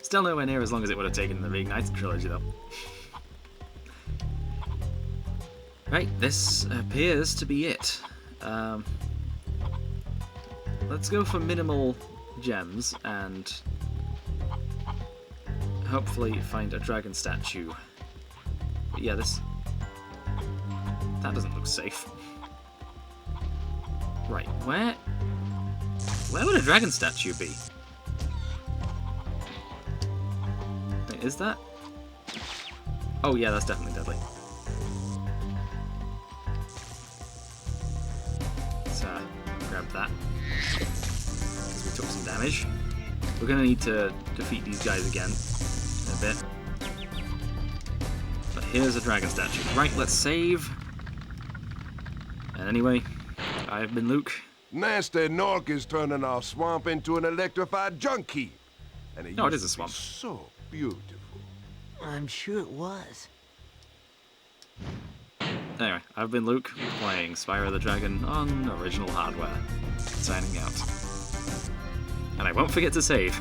Still nowhere near as long as it would have taken in the Reignited trilogy, though. Right, this appears to be it. Let's go for minimal gems and hopefully find a dragon statue. But yeah, that doesn't look safe. Right, where would a dragon statue be? Wait, is that? Oh yeah, that's definitely deadly. Let's grab that. We took some damage. We're gonna need to defeat these guys again in a bit. But here's a dragon statue. Right, let's save. And anyway, I've been Luke. Nasty Nork is turning our swamp into an electrified junk heap. And it No, it used is a to be swamp. so beautiful. I'm sure it was. Anyway, I've been Luke, playing Spyro the Dragon on original hardware. Signing out. And I won't forget to save.